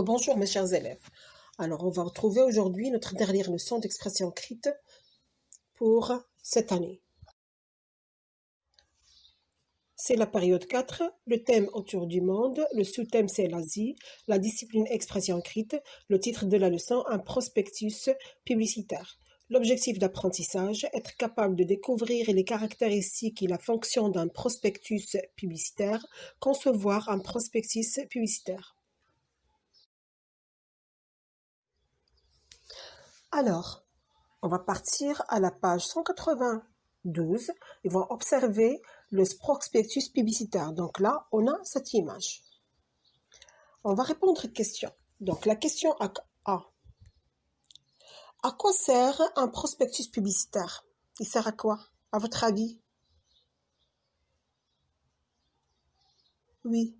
Rebonjour mes chers élèves. Alors on va retrouver aujourd'hui notre dernière leçon d'expression écrite pour cette année. C'est la période 4, le thème autour du monde, le sous-thème c'est l'Asie, la discipline expression écrite, le titre de la leçon un prospectus publicitaire. L'objectif d'apprentissage, être capable de découvrir les caractéristiques et la fonction d'un prospectus publicitaire, concevoir un prospectus publicitaire. Alors, on va partir à la page 192 et on va observer le prospectus publicitaire. Donc là, on a cette image. On va répondre à une question. Donc la question A. À quoi sert un prospectus publicitaire? Il sert à quoi, à votre avis? Oui.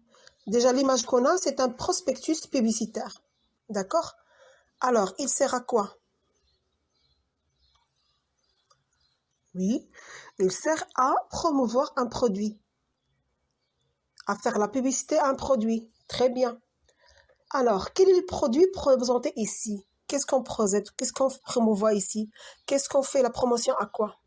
Déjà, l'image qu'on a, c'est un prospectus publicitaire. D'accord? Alors, il sert à quoi? Oui, il sert à promouvoir un produit, à faire la publicité à un produit. Très bien. Alors, quel est le produit présenté ici? Qu'est-ce qu'on projette? Qu'est-ce qu'on promouvoit ici? Qu'est-ce qu'on fait la promotion à quoi?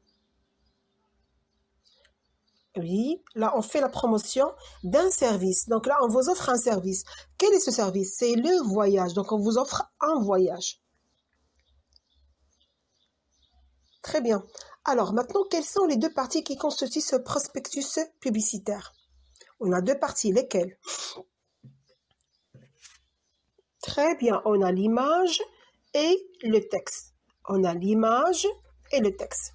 Oui, là, on fait la promotion d'un service. Donc là, on vous offre un service. Quel est ce service? C'est le voyage. Donc, on vous offre un voyage. Très bien. Alors, maintenant, quelles sont les deux parties qui constituent ce prospectus publicitaire? On a deux parties. Lesquelles? Très bien. On a l'image et le texte. On a l'image et le texte.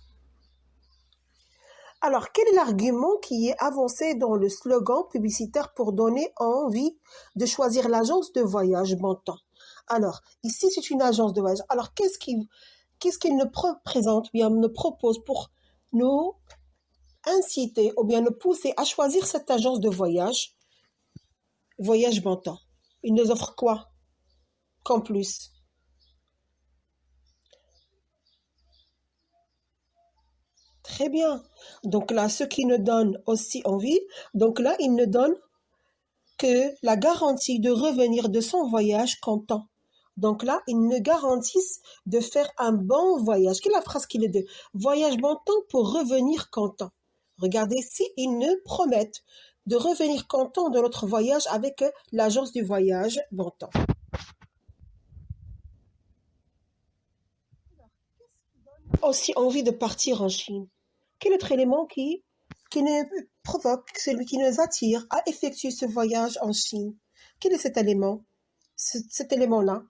Alors, quel est l'argument qui est avancé dans le slogan publicitaire pour donner envie de choisir l'agence de voyage Bon Temps? Alors, ici, c'est une agence de voyage. Alors, qu'est-ce qu'il nous présente, bien nous propose pour nous inciter ou bien nous pousser à choisir cette agence de voyage, Voyage Bon Temps? Il nous offre quoi qu'en plus? Très bien. Donc là, ce qui nous donne aussi envie, donc là, il nous donne que la garantie de revenir de son voyage content. Donc là, ils nous garantissent de faire un bon voyage. Quelle est la phrase qu'il est de voyage bon temps pour revenir content? Regardez ici, ils nous promettent de revenir content de notre voyage avec l'agence du voyage bon temps. Aussi envie de partir en Chine. Quel autre élément qui nous provoque, celui qui nous attire à effectuer ce voyage en Chine? Quel est cet élément? Cet élément-là?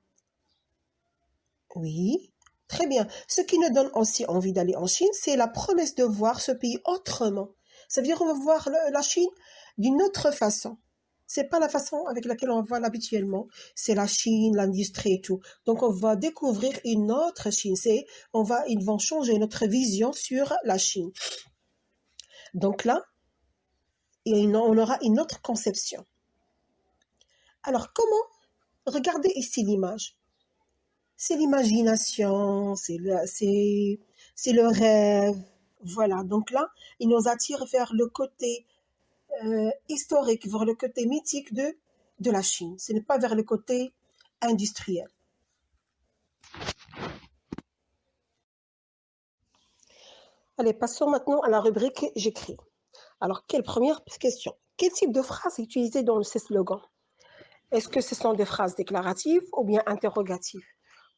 Oui, très bien. Ce qui nous donne aussi envie d'aller en Chine, c'est la promesse de voir ce pays autrement. Ça veut dire qu'on va voir la Chine d'une autre façon. C'est pas la façon avec laquelle on voit habituellement. C'est la Chine, l'industrie et tout. Donc on va découvrir une autre Chine. Ils vont changer notre vision sur la Chine. Donc là, on aura une autre conception. Alors comment? Regardez ici l'image. C'est l'imagination, c'est le rêve. Voilà, donc là, il nous attire vers le côté historique, vers le côté mythique de la Chine. Ce n'est pas vers le côté industriel. Allez, passons maintenant à la rubrique « J'écris ». Alors, quelle première question? Quel type de phrase est utilisé dans ces slogans? Est-ce que ce sont des phrases déclaratives ou bien interrogatives?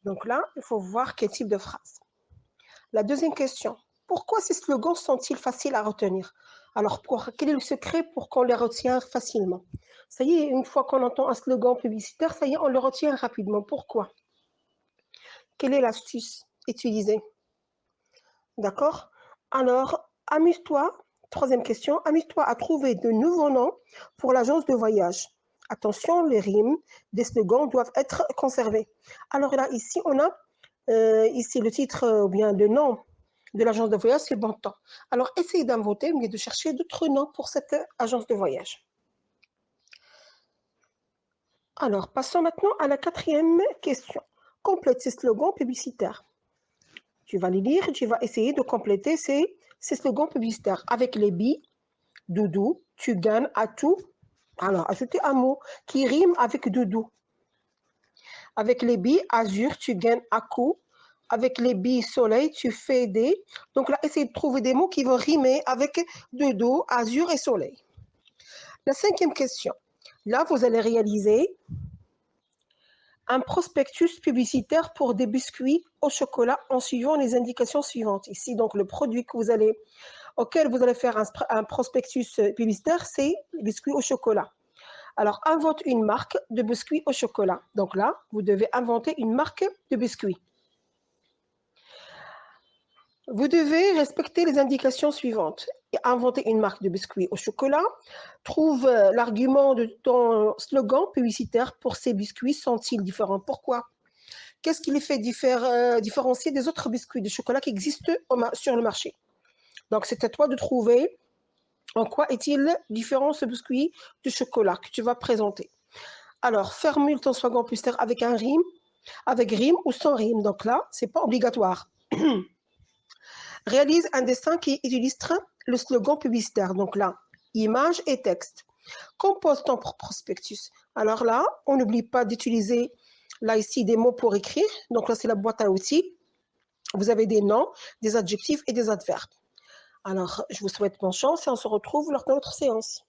Donc là, il faut voir quel type de phrase. La deuxième question, pourquoi ces slogans sont-ils faciles à retenir? Alors, quel est le secret pour qu'on les retienne facilement? Ça y est, une fois qu'on entend un slogan publicitaire, ça y est, on le retient rapidement. Pourquoi? Quelle est l'astuce utilisée? D'accord? Alors, amuse-toi, troisième question, amuse-toi à trouver de nouveaux noms pour l'agence de voyage. Attention, les rimes des slogans doivent être conservées. Alors là, ici, on a ici le titre ou bien le nom de l'agence de voyage, c'est Bon Temps. Alors, essayez d'inventer, mais de chercher d'autres noms pour cette agence de voyage. Alors, passons maintenant à la quatrième question. Complète ces slogans publicitaires. Tu vas les lire, tu vas essayer de compléter ces slogans publicitaires avec les billes, doudou, tu gagnes, à tout. Alors, ajoutez un mot qui rime avec doudou. Avec les billes azur, tu gagnes à coup. Avec les billes soleil, tu fais des... Donc là, essayez de trouver des mots qui vont rimer avec dodo, azur et soleil. La cinquième question. Là, vous allez réaliser un prospectus publicitaire pour des biscuits au chocolat en suivant les indications suivantes. Ici, donc, le produit auquel vous allez faire un prospectus publicitaire, c'est les biscuits au chocolat. Alors, invente une marque de biscuits au chocolat. Donc là, vous devez inventer une marque de biscuits. Vous devez respecter les indications suivantes. Inventer une marque de biscuits au chocolat. Trouve l'argument de ton slogan publicitaire pour ces biscuits. Sont-ils différents? Pourquoi? Qu'est-ce qui les fait différencier des autres biscuits de chocolat qui existent sur le marché? Donc, c'est à toi de trouver en quoi est-il différent ce biscuit de chocolat que tu vas présenter. Alors, formule ton slogan publicitaire avec rime ou sans rime. Donc là, c'est pas obligatoire. Réalise un dessin qui illustre le slogan publicitaire. Donc là, image et texte. Compose ton prospectus. Alors là, on n'oublie pas d'utiliser là ici des mots pour écrire. Donc là, c'est la boîte à outils. Vous avez des noms, des adjectifs et des adverbes. Alors, je vous souhaite bonne chance et on se retrouve lors de notre séance.